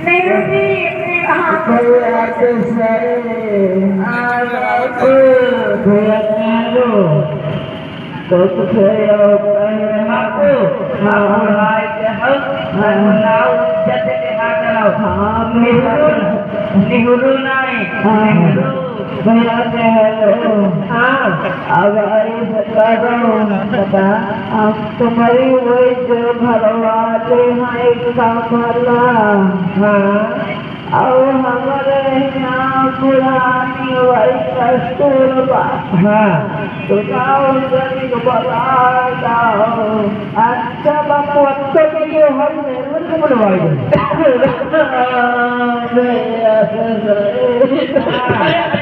नेहरू जी हाँ नेहरू नाही तुम्हारी वही जो भरवाते हैं एक भरला और हमारे यहाँ पुरानी वही कस्तूरबा तो जाओ गरीब बता अच्छा बापू अच्छे के लिए हम नेहरू को बुलवाई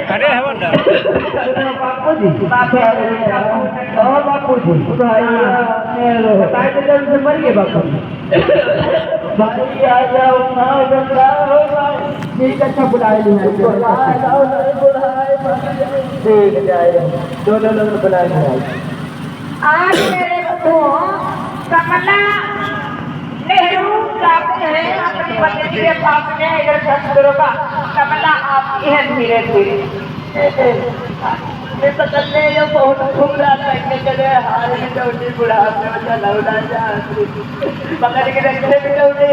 अरे है बंदा बापू जी बापू जी बताए तो जब से मर गए बापू भाई आ जाओ खाओ बताओ ठीक अच्छा बुलाए नहीं ठीक जाए दोनों लोग बुलाए आज मेरे को कमला नेहरू जाते हैं अपनी पत्नी के पास में इधर शस्त्रों का कमला आपकी है धीरे धीरे ये तो चलने जो बहुत घूम रहा था कि चले हार में लौटे बुढ़ापे में चला उड़ा जा पकड़ के रखने भी लौटे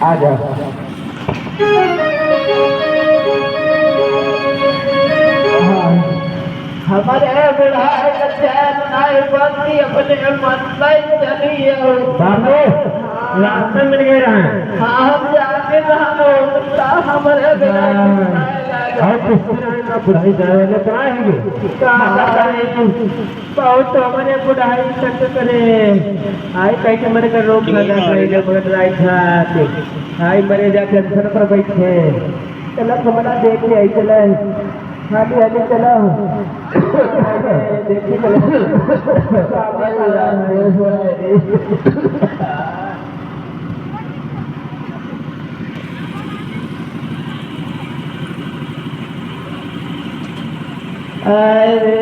आ जा हमारे बुढ़ाए चैन नाय बंदी अपने मन में चली बाबू रास्ते मिल गए रहे हाँ हम जाके हमारे बुढ़ाई जाएंगे कराएंगे बहुत हमारे बुढ़ाई तक करे आई कैसे मरे का रोग लगा करेंगे मगर राइट हाथ आई मरे जाके अंदर पर बैठे चलो हमारा देख ले आई चला खाली आगे चला देखिए चलो अरे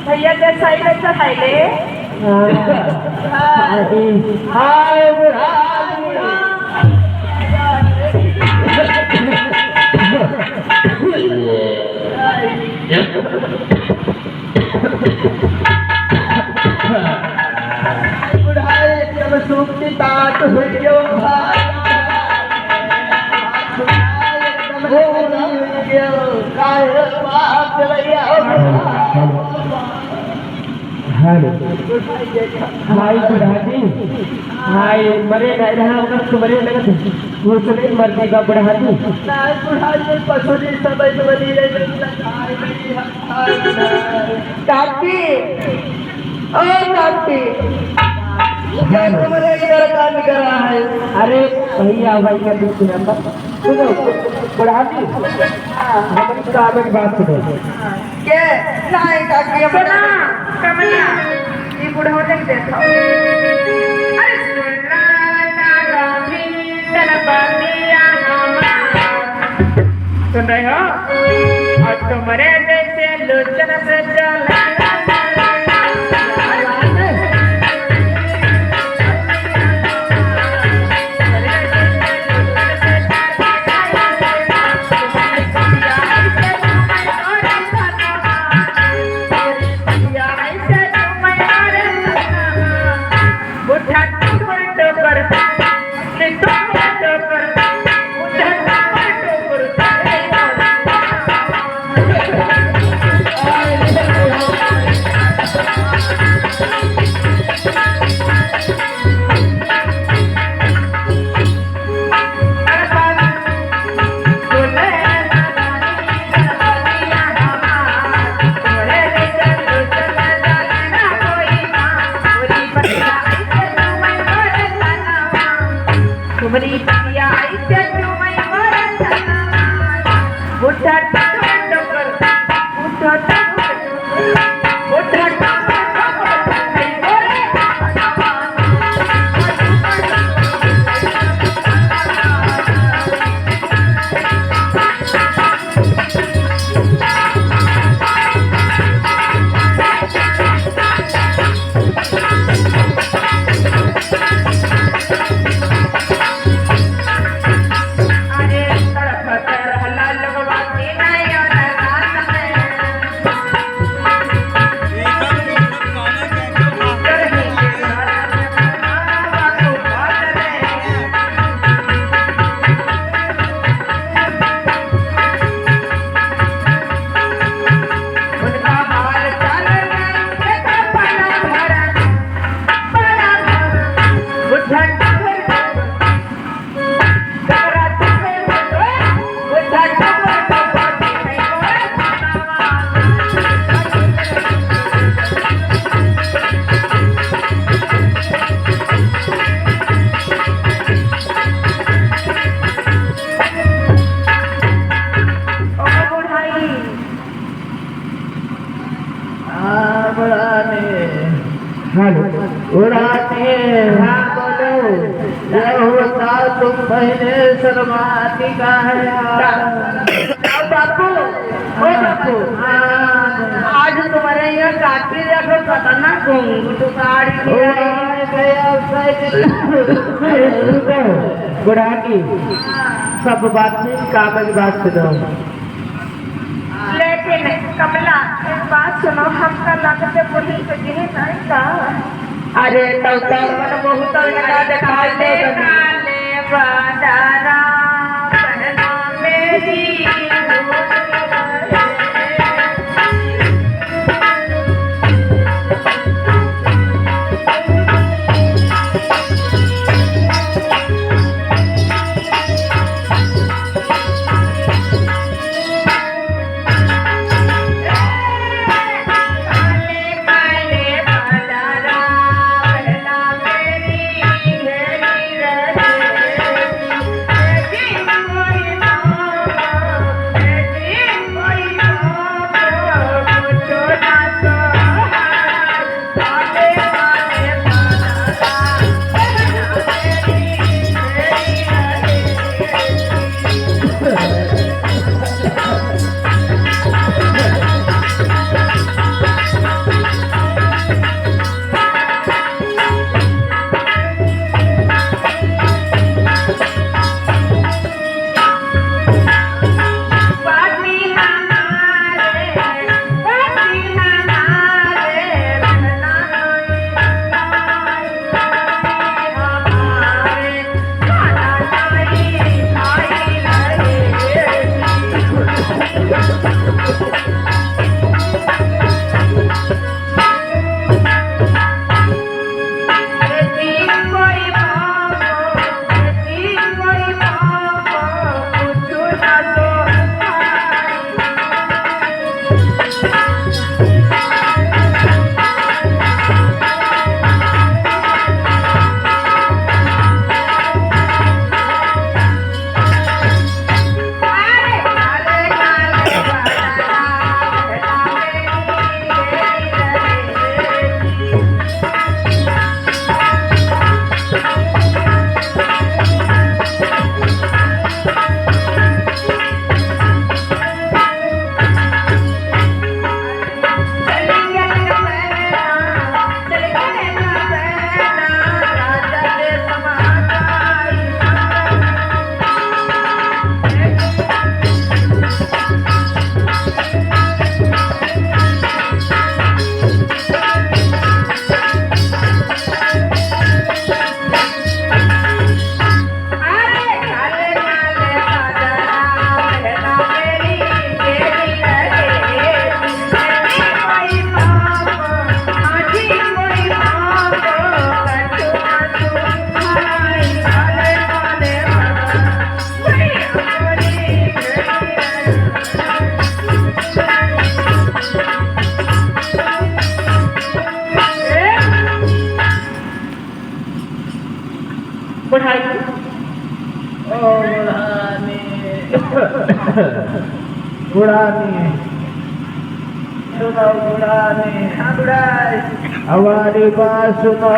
भैया ते साईडचं खायले हाय बुढ़ाई जब सूखती तात हुई हाय बुढ़ाती हाय मरे नहीं रहा वक्त मरे लगत घुसने मरने का बुढ़ाती बुढ़ाती पशु जी सब बनी रही काकी ओ काकी क्या तुम्हारे इधर काम कर रहा है अरे भैया भाई का बीच नंबर सुनो बुढ़ाती हमारी काम की बात सुनो के नहीं काकी सुना कमला ये बुढ़ा होने के देखो अरे सुनना ना गामी तलबानिया हमारा सुन रहे हो और तुम्हारे जैसे लोचन से चला महीने शर्माती का है बापू। ओ बापू, आज तुम्हारे यहाँ काटी देखो खतरनाक घूंघट साड़ी बुढ़ानी सब बात नहीं, कागज बात सुनो। लेकिन कमला एक बात सुनो, हमका लगते पुलिस को जिन्हें नहीं का अरे तब बहुत लगा दिखाई दे काले बाजारा पहना मेरी बुढ़ाई बुढ़ानी सुनो बुढ़ानी हमारी बात सुनो